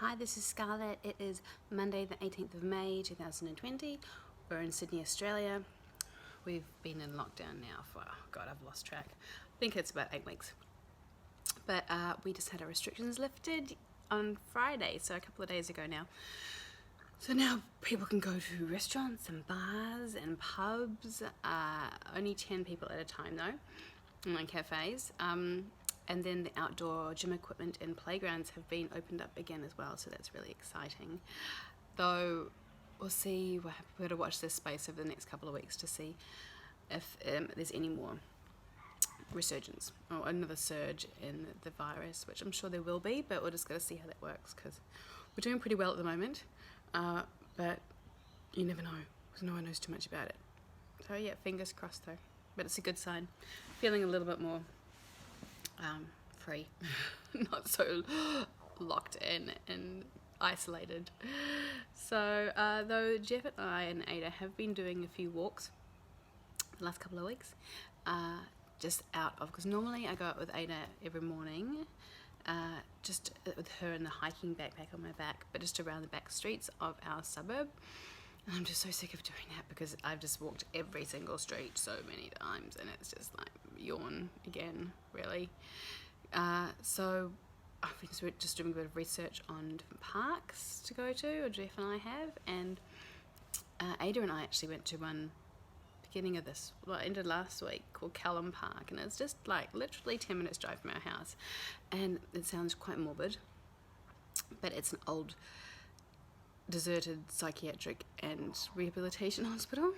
Hi, this is Scarlett. It is Monday the 18th of May 2020. We're in Sydney, Australia. We've been in lockdown now for, God, I've lost track. I think it's about 8 weeks. But we just had our restrictions lifted on Friday, so a couple of days ago now. So now people can go to restaurants and bars and pubs, only 10 people at a time though, and cafes. And then the outdoor gym equipment and playgrounds have been opened up again as well, so that's really exciting. Though we'll see, we're going to watch this space over the next couple of weeks to see if there's any more resurgence or another surge in the virus, which I'm sure there will be, but we're just going to see how that works because we're doing pretty well at the moment, but you never know because no one knows too much about it. So yeah, fingers crossed though, but it's a good sign. Feeling a little bit more free, not so locked in and isolated. So though Jeff and I and Ada have been doing a few walks the last couple of weeks, just out of, because normally I go out with Ada every morning, just with her in the hiking backpack on my back, but just around the back streets of our suburb. And I'm just so sick of doing that because I've just walked every single street so many times and it's just like yawn again, really. So I've been just doing a bit of research on different parks to go to, or Jeff and I have, and Ada and I actually went to one beginning of this, well, ended last week, called Callum Park, and it's just like literally 10 minutes drive from our house, and it sounds quite morbid, but it's an old deserted psychiatric and rehabilitation hospital,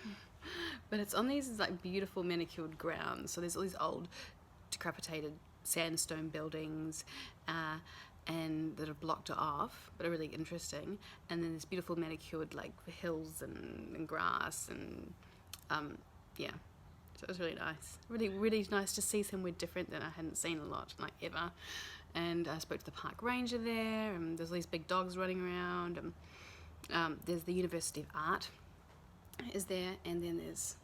but it's on these like beautiful manicured grounds, so there's all these old decrepitated sandstone buildings and that have blocked it off but are really interesting, and then there's beautiful manicured like hills and grass and yeah, so it was really nice, really nice to see somewhere different that I hadn't seen a lot, like ever. And I spoke to the park ranger there, and there's all these big dogs running around, and there's the University of Art is there, and then there's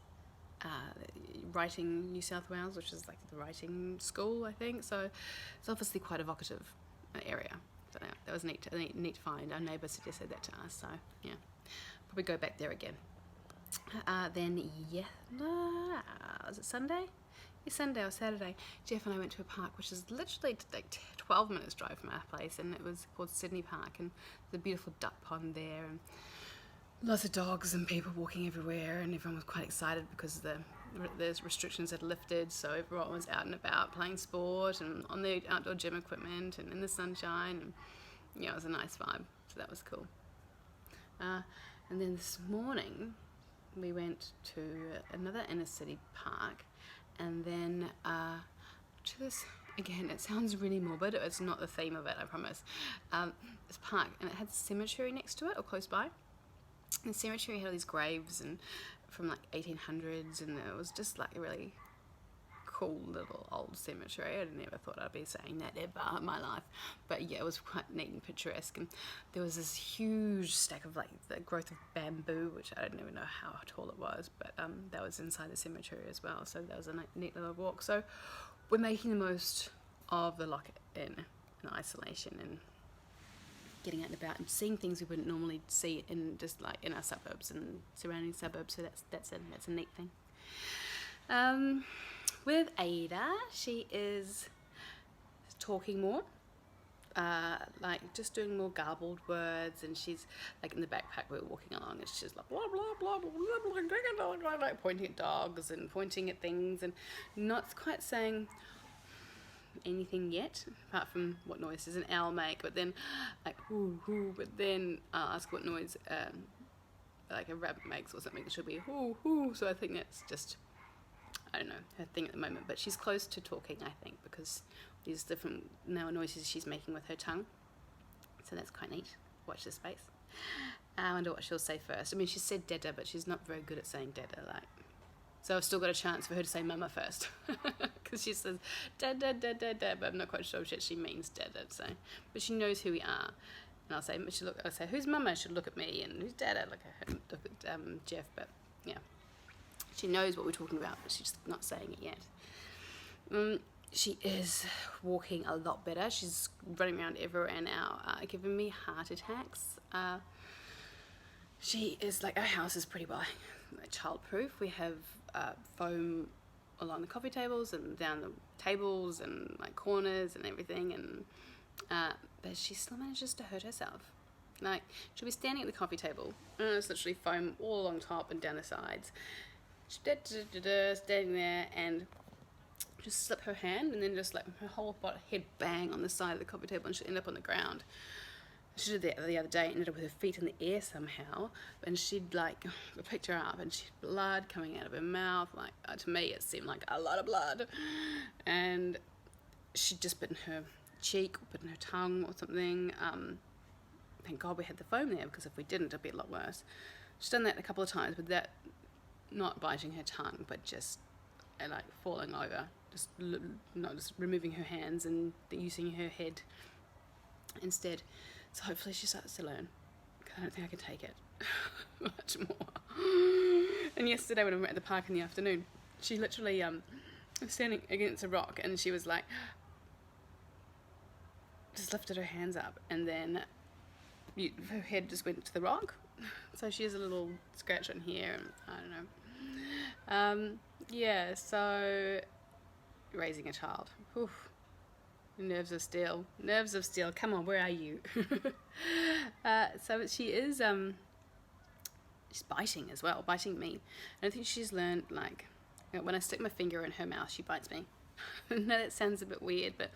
Writing New South Wales, which is like the writing school, I think. So it's obviously quite evocative area. So yeah, that was neat to find. Our neighbour suggested that to us, so yeah, probably go back there again. Then yeah, was it Sunday? Yeah, Sunday or Saturday, Jeff and I went to a park which is literally like 12 minutes drive from our place, and it was called Sydney Park, and there's a beautiful duck pond there and lots of dogs and people walking everywhere, and everyone was quite excited because there's restrictions had lifted, so everyone was out and about playing sport and on the outdoor gym equipment and in the sunshine, and yeah, it was a nice vibe, so that was cool. And then this morning we went to another inner city park, and then to this, again, it sounds really morbid, it's not the theme of it, I promise, this park, and it had a cemetery next to it or close by. And the cemetery had all these graves and from like 1800s, and it was just like a really cool little old cemetery. I never thought I'd be saying that ever in my life, but yeah, it was quite neat and picturesque. And there was this huge stack of like the growth of bamboo, which I don't even know how tall it was, but that was inside the cemetery as well, so that was a neat little walk. So we're making the most of the lock-in and isolation and getting out and about and seeing things we wouldn't normally see in just like in our suburbs and surrounding suburbs, so that's a neat thing. With Ada, she is talking more, like just doing more garbled words, and she's like in the backpack we're walking along, and she's like blah blah blah blah blah blah, like pointing at dogs and pointing at things and not quite saying anything yet apart from what noise does an owl make, but then like hoo hoo, but then I'll ask what noise like a rabbit makes or something. It should be hoo hoo, so I think that's just, I don't know, her thing at the moment, but she's close to talking, I think, because these different now noises she's making with her tongue, so that's quite neat. Watch this space. I wonder what she'll say first. I mean, she said dada, but she's not very good at saying dada, like, so I've still got a chance for her to say mama first, because she says da da da da da, but I'm not quite sure what she means dada. So, but she knows who we are, and I'll say who's mama? She'll look at me, and who's dada? Look at Jeff. But yeah, she knows what we're talking about, but she's not saying it yet. she is walking a lot better. She's running around everywhere now, giving me heart attacks. She is like, our house is pretty well child-proof. We have foam along the coffee tables and down the tables and like corners and everything, and but she still manages to hurt herself. Like, she'll be standing at the coffee table and it's literally foam all along top and down the sides. She's standing there and just slip her hand, and then just like her whole head bang on the side of the coffee table, and she'll end up on the ground. She did that the other day, ended up with her feet in the air somehow, and she'd like, I picked her up and she had blood coming out of her mouth. Like, to me it seemed like a lot of blood, and she'd just bitten her cheek or bitten her tongue or something. Thank God we had the foam there, because if we didn't it'd be a lot worse. She's done that a couple of times, but that not biting her tongue, but just like falling over, just removing her hands and using her head instead. So hopefully she starts to learn, because I don't think I can take it much more. And yesterday when we were at the park in the afternoon, she literally was standing against a rock, and she was like, just lifted her hands up, and then her head just went to the rock. So she has a little scratch on here, and I don't know. Yeah, so raising a child. Oof. Nerves of steel. Nerves of steel. Come on, where are you? So she is, she's biting as well, biting me. And I think she's learned, like, when I stick my finger in her mouth, she bites me. I know that sounds a bit weird, but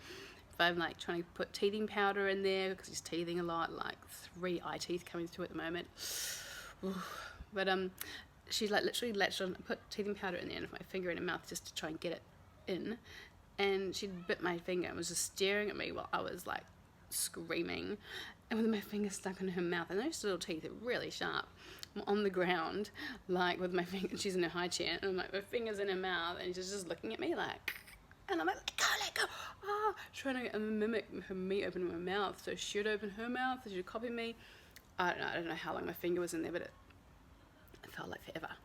if I'm like trying to put teething powder in there, because she's teething a lot, like 3 eye teeth coming through at the moment. Oof. But she's like literally latched on, put teething powder in there, and my finger in her mouth just to try and get it in. And she bit my finger and was just staring at me while I was like screaming, and with my finger stuck in her mouth, and those little teeth are really sharp. I'm on the ground, like with my finger, she's in her high chair, and I'm like, my finger's in her mouth, and she's just looking at me like, and I'm like, let go, ah, trying to mimic me opening my mouth, so she'd open her mouth, so she'd copy me. I don't know how long my finger was in there, but it felt like forever.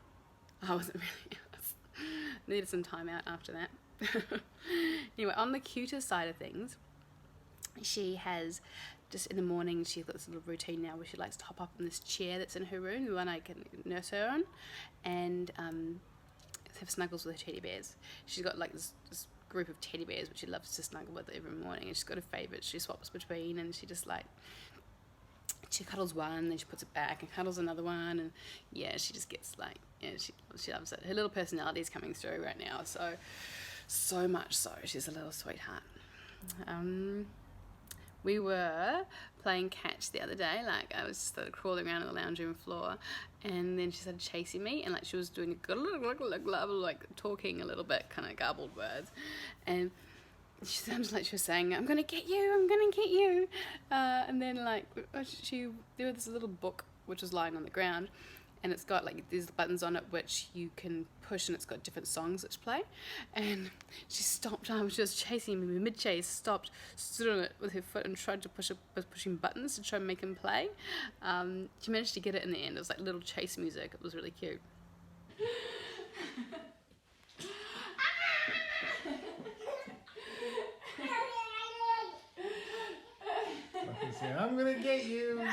I wasn't really, needed some time out after that. Anyway, on the cuter side of things, she has just in the morning, she's got this little routine now where she likes to hop up in this chair that's in her room, the one I can nurse her on, and have snuggles with her teddy bears. She's got like this group of teddy bears which she loves to snuggle with every morning, and she's got a favourite she swaps between, and she just like, she cuddles one, then she puts it back and cuddles another one, and yeah, she just gets like, yeah, she loves it. Her little personality is coming through right now, so much so she's a little sweetheart. We were playing catch the other day, like I was just crawling around on the lounge room floor, and then she started chasing me, and like she was doing like talking a little bit, kind of garbled words, and she sounded like she was saying, I'm gonna get you, and then like there was this little book which was lying on the ground, and it's got like these buttons on it which you can push, and it's got different songs which play, and she stopped. She was chasing me mid-chase, stopped, stood on it with her foot and tried to pushing buttons to try and make him play. She managed to get it in the end. It was like little chase music. It was really cute. I'm gonna get you.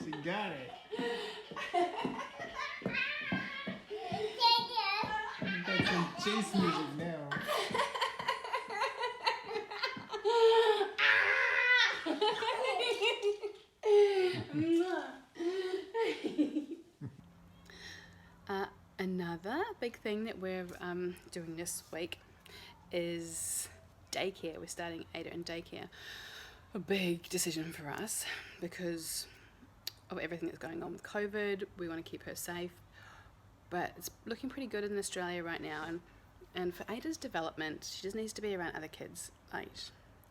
She got it. You got some chase music now. Another big thing that we're doing this week is daycare. We're starting Ada in daycare. A big decision for us because of everything that's going on with COVID. We want to keep her safe, but it's looking pretty good in Australia right now. And for Ada's development, she just needs to be around other kids. Like,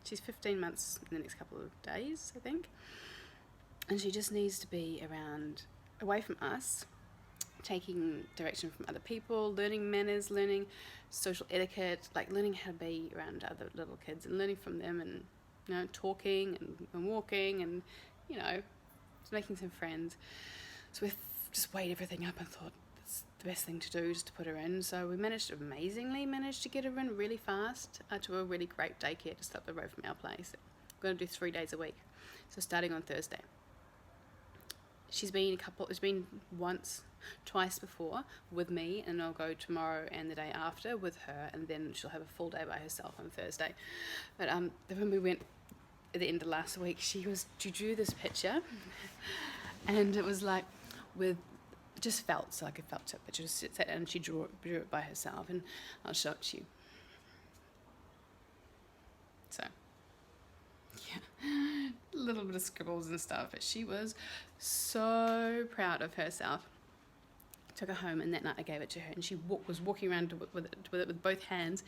she's 15 months in the next couple of days, I think. And she just needs to be around, away from us, taking direction from other people, learning manners, learning social etiquette, like learning how to be around other little kids and learning from them, and, you know, talking and walking and, you know, just making some friends. So we just weighed everything up and thought that's the best thing to do, just to put her in. So we amazingly managed to get her in really fast to a really great daycare just up the road from our place. We're going to do 3 days a week, so starting on Thursday. She's been twice before with me, and I'll go tomorrow and the day after with her, and then she'll have a full day by herself on Thursday. But when we went at the end of last week, she drew this picture, and it was like with just felt, so like a felt tip, but she just sat down and she drew it by herself, and I'll show it to you. So yeah, a little bit of scribbles and stuff, but she was so proud of herself. I took her home, and that night I gave it to her, and she was walking around with it with both hands,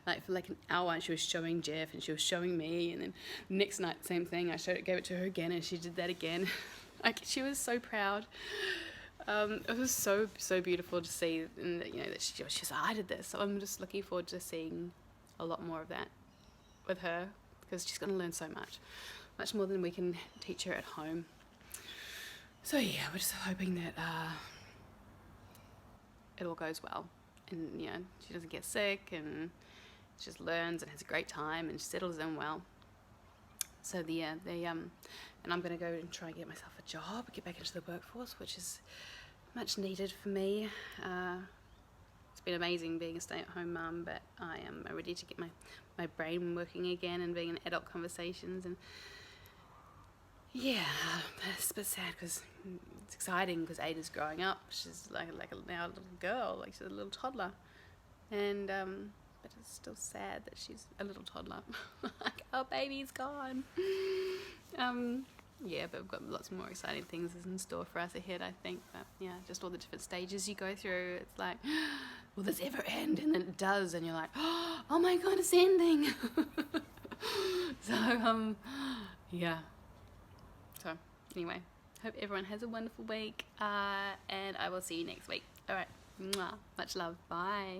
like for like an hour. And she was showing Jeff, and she was showing me, and then next night same thing. I gave it to her again, and she did that again. Like, she was so proud. It was so beautiful to see, and that, you know, that she was like, I did this. So I'm just looking forward to seeing a lot more of that with her, because she's going to learn so much more than we can teach her at home. So yeah, we're just hoping that it all goes well, and, you know, she doesn't get sick, and she just learns and has a great time and settles in well. So and I'm going to go and try and get myself a job, get back into the workforce, which is much needed for me. It's been amazing being a stay-at-home mum, but I am ready to get my brain working again and being in adult conversations. And yeah, it's a bit sad because it's exciting because Ada's growing up. She's like now a little girl, like she's a little toddler, and but it's still sad that she's a little toddler. Like, our baby's gone. Yeah, but we've got lots more exciting things in store for us ahead, I think. But yeah, just all the different stages you go through. It's like, will this ever end? And then it does, and you're like, oh my god, it's ending. So yeah. So anyway, hope everyone has a wonderful week, and I will see you next week. All right, much love. Bye.